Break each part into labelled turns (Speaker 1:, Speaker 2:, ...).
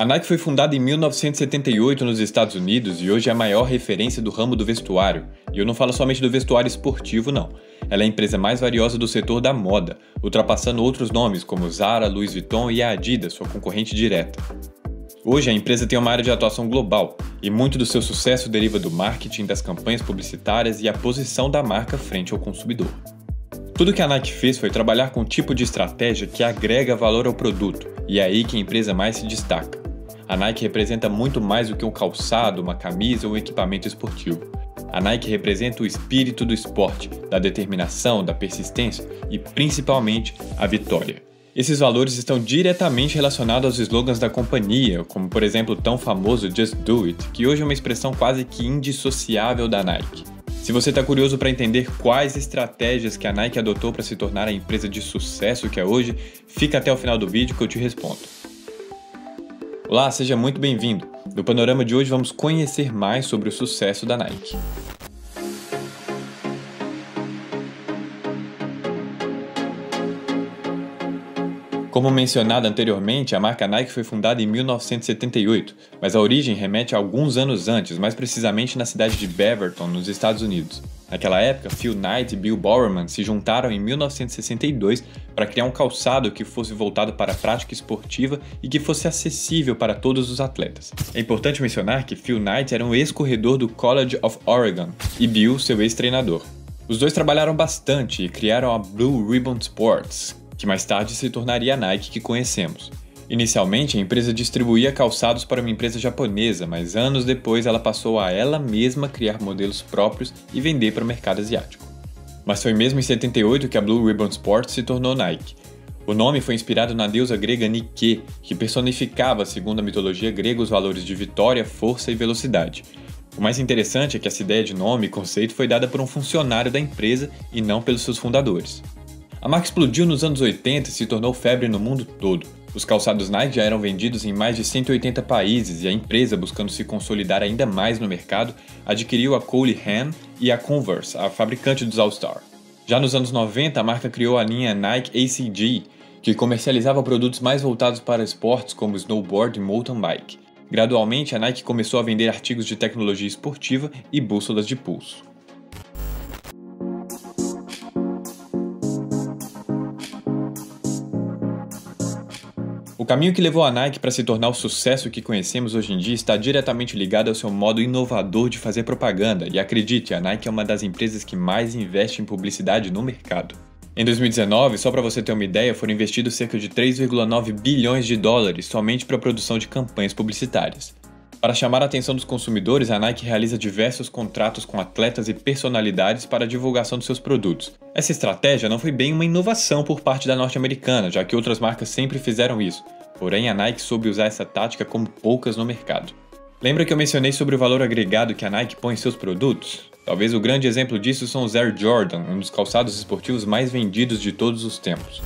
Speaker 1: A Nike foi fundada em 1978 nos Estados Unidos e hoje é a maior referência do ramo do vestuário. E eu não falo somente do vestuário esportivo, não. Ela é a empresa mais valiosa do setor da moda, ultrapassando outros nomes como Zara, Louis Vuitton e a Adidas, sua concorrente direta. Hoje a empresa tem uma área de atuação global e muito do seu sucesso deriva do marketing, das campanhas publicitárias e a posição da marca frente ao consumidor. Tudo que a Nike fez foi trabalhar com um tipo de estratégia que agrega valor ao produto, e é aí que a empresa mais se destaca. A Nike representa muito mais do que um calçado, uma camisa ou um equipamento esportivo. A Nike representa o espírito do esporte, da determinação, da persistência e, principalmente, a vitória. Esses valores estão diretamente relacionados aos slogans da companhia, como por exemplo o tão famoso Just Do It, que hoje é uma expressão quase que indissociável da Nike. Se você está curioso para entender quais estratégias que a Nike adotou para se tornar a empresa de sucesso que é hoje, fica até o final do vídeo que eu te respondo. Olá, seja muito bem-vindo! No panorama de hoje vamos conhecer mais sobre o sucesso da Nike. Como mencionado anteriormente, a marca Nike foi fundada em 1978, mas a origem remete a alguns anos antes, mais precisamente na cidade de Beaverton, nos Estados Unidos. Naquela época, Phil Knight e Bill Bowerman se juntaram em 1962 para criar um calçado que fosse voltado para a prática esportiva e que fosse acessível para todos os atletas. É importante mencionar que Phil Knight era um ex-corredor do College of Oregon e Bill seu ex-treinador. Os dois trabalharam bastante e criaram a Blue Ribbon Sports, que mais tarde se tornaria a Nike que conhecemos. Inicialmente, a empresa distribuía calçados para uma empresa japonesa, mas anos depois ela passou a ela mesma criar modelos próprios e vender para o mercado asiático. Mas foi mesmo em 78 que a Blue Ribbon Sports se tornou Nike. O nome foi inspirado na deusa grega Nike, que personificava, segundo a mitologia grega, os valores de vitória, força e velocidade. O mais interessante é que essa ideia de nome e conceito foi dada por um funcionário da empresa e não pelos seus fundadores. A marca explodiu nos anos 80 e se tornou febre no mundo todo. Os calçados Nike já eram vendidos em mais de 180 países e a empresa, buscando se consolidar ainda mais no mercado, adquiriu a Cole Haan e a Converse, a fabricante dos All-Star. Já nos anos 90, a marca criou a linha Nike ACG, que comercializava produtos mais voltados para esportes como snowboard e mountain bike. Gradualmente, a Nike começou a vender artigos de tecnologia esportiva e bússolas de pulso. O caminho que levou a Nike para se tornar o sucesso que conhecemos hoje em dia está diretamente ligado ao seu modo inovador de fazer propaganda, e acredite, a Nike é uma das empresas que mais investe em publicidade no mercado. Em 2019, só para você ter uma ideia, foram investidos cerca de 3,9 bilhões de dólares somente para a produção de campanhas publicitárias. Para chamar a atenção dos consumidores, a Nike realiza diversos contratos com atletas e personalidades para a divulgação dos seus produtos. Essa estratégia não foi bem uma inovação por parte da norte-americana, já que outras marcas sempre fizeram isso. Porém, a Nike soube usar essa tática como poucas no mercado. Lembra que eu mencionei sobre o valor agregado que a Nike põe em seus produtos? Talvez o grande exemplo disso são os Air Jordan, um dos calçados esportivos mais vendidos de todos os tempos.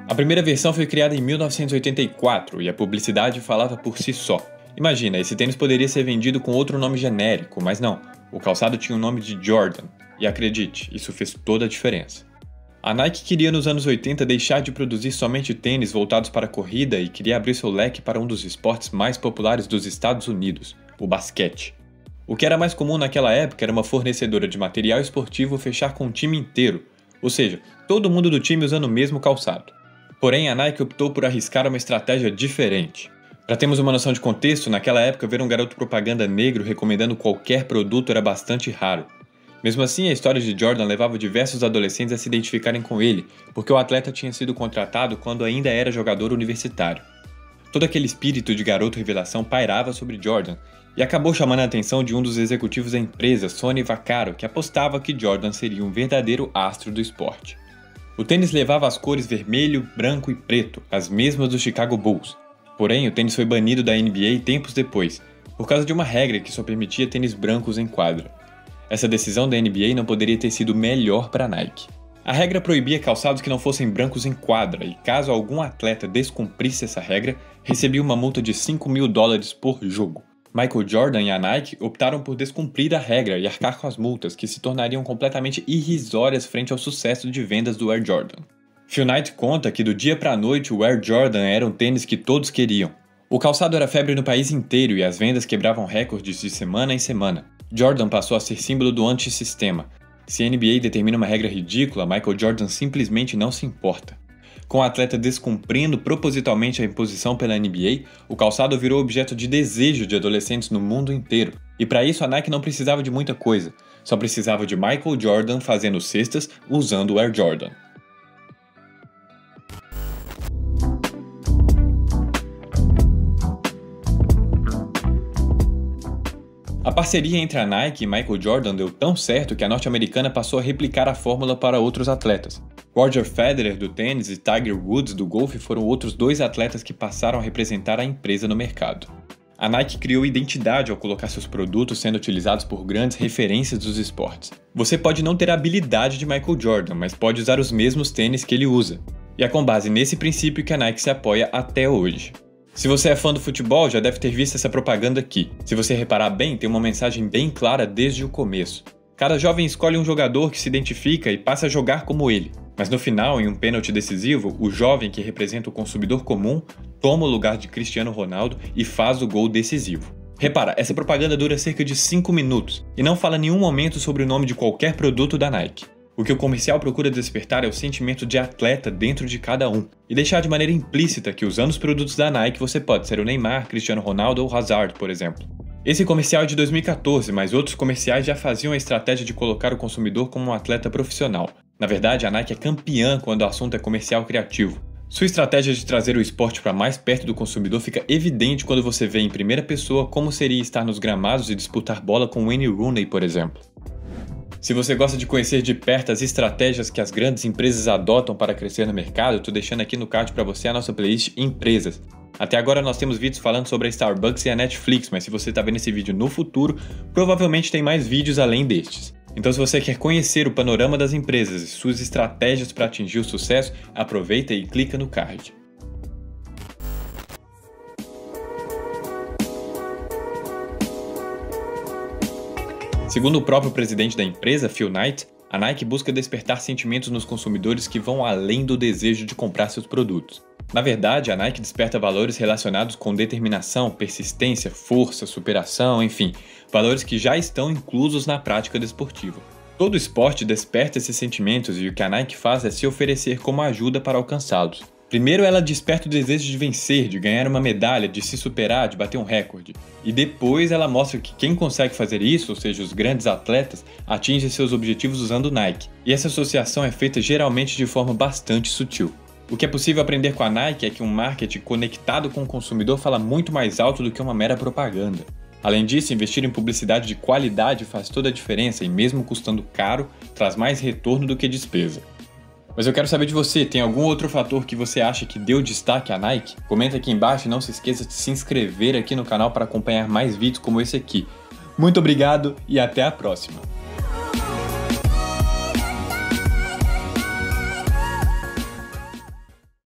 Speaker 1: A primeira versão foi criada em 1984 e a publicidade falava por si só. Imagina, esse tênis poderia ser vendido com outro nome genérico, mas não, o calçado tinha o nome de Jordan, e acredite, isso fez toda a diferença. A Nike queria nos anos 80 deixar de produzir somente tênis voltados para a corrida e queria abrir seu leque para um dos esportes mais populares dos Estados Unidos, o basquete. O que era mais comum naquela época era uma fornecedora de material esportivo fechar com o time inteiro, ou seja, todo mundo do time usando o mesmo calçado. Porém, a Nike optou por arriscar uma estratégia diferente. Para termos uma noção de contexto, naquela época ver um garoto propaganda negro recomendando qualquer produto era bastante raro. Mesmo assim, a história de Jordan levava diversos adolescentes a se identificarem com ele, porque o atleta tinha sido contratado quando ainda era jogador universitário. Todo aquele espírito de garoto revelação pairava sobre Jordan, e acabou chamando a atenção de um dos executivos da empresa, Sonny Vaccaro, que apostava que Jordan seria um verdadeiro astro do esporte. O tênis levava as cores vermelho, branco e preto, as mesmas do Chicago Bulls. Porém, o tênis foi banido da NBA tempos depois, por causa de uma regra que só permitia tênis brancos em quadra. Essa decisão da NBA não poderia ter sido melhor para a Nike. A regra proibia calçados que não fossem brancos em quadra, e caso algum atleta descumprisse essa regra, recebia uma multa de $5.000 por jogo. Michael Jordan e a Nike optaram por descumprir a regra e arcar com as multas, que se tornariam completamente irrisórias frente ao sucesso de vendas do Air Jordan. Phil Knight conta que do dia para a noite o Air Jordan era um tênis que todos queriam. O calçado era febre no país inteiro e as vendas quebravam recordes de semana em semana. Jordan passou a ser símbolo do antissistema. Se a NBA determina uma regra ridícula, Michael Jordan simplesmente não se importa. Com o atleta descumprindo propositalmente a imposição pela NBA, o calçado virou objeto de desejo de adolescentes no mundo inteiro. E para isso a Nike não precisava de muita coisa, só precisava de Michael Jordan fazendo cestas usando o Air Jordan. A parceria entre a Nike e Michael Jordan deu tão certo que a norte-americana passou a replicar a fórmula para outros atletas. Roger Federer do tênis e Tiger Woods do golfe foram outros dois atletas que passaram a representar a empresa no mercado. A Nike criou identidade ao colocar seus produtos sendo utilizados por grandes referências dos esportes. Você pode não ter a habilidade de Michael Jordan, mas pode usar os mesmos tênis que ele usa. E é com base nesse princípio que a Nike se apoia até hoje. Se você é fã do futebol, já deve ter visto essa propaganda aqui. Se você reparar bem, tem uma mensagem bem clara desde o começo. Cada jovem escolhe um jogador que se identifica e passa a jogar como ele. Mas no final, em um pênalti decisivo, o jovem que representa o consumidor comum toma o lugar de Cristiano Ronaldo e faz o gol decisivo. Repara, essa propaganda dura cerca de 5 minutos e não fala em nenhum momento sobre o nome de qualquer produto da Nike. O que o comercial procura despertar é o sentimento de atleta dentro de cada um, e deixar de maneira implícita que usando os produtos da Nike você pode ser o Neymar, Cristiano Ronaldo ou Hazard, por exemplo. Esse comercial é de 2014, mas outros comerciais já faziam a estratégia de colocar o consumidor como um atleta profissional. Na verdade, a Nike é campeã quando o assunto é comercial criativo. Sua estratégia de trazer o esporte para mais perto do consumidor fica evidente quando você vê em primeira pessoa como seria estar nos gramados e disputar bola com Wayne Rooney, por exemplo. Se você gosta de conhecer de perto as estratégias que as grandes empresas adotam para crescer no mercado, eu estou deixando aqui no card para você a nossa playlist Empresas. Até agora nós temos vídeos falando sobre a Starbucks e a Netflix, mas se você está vendo esse vídeo no futuro, provavelmente tem mais vídeos além destes. Então se você quer conhecer o panorama das empresas e suas estratégias para atingir o sucesso, aproveita e clica no card. Segundo o próprio presidente da empresa, Phil Knight, a Nike busca despertar sentimentos nos consumidores que vão além do desejo de comprar seus produtos. Na verdade, a Nike desperta valores relacionados com determinação, persistência, força, superação, enfim, valores que já estão inclusos na prática desportiva. Todo esporte desperta esses sentimentos e o que a Nike faz é se oferecer como ajuda para alcançá-los. Primeiro ela desperta o desejo de vencer, de ganhar uma medalha, de se superar, de bater um recorde. E depois ela mostra que quem consegue fazer isso, ou seja, os grandes atletas, atinge seus objetivos usando o Nike. E essa associação é feita geralmente de forma bastante sutil. O que é possível aprender com a Nike é que um marketing conectado com o consumidor fala muito mais alto do que uma mera propaganda. Além disso, investir em publicidade de qualidade faz toda a diferença e mesmo custando caro, traz mais retorno do que despesa. Mas eu quero saber de você, tem algum outro fator que você acha que deu destaque à Nike? Comenta aqui embaixo e não se esqueça de se inscrever aqui no canal para acompanhar mais vídeos como esse aqui. Muito obrigado e até a próxima!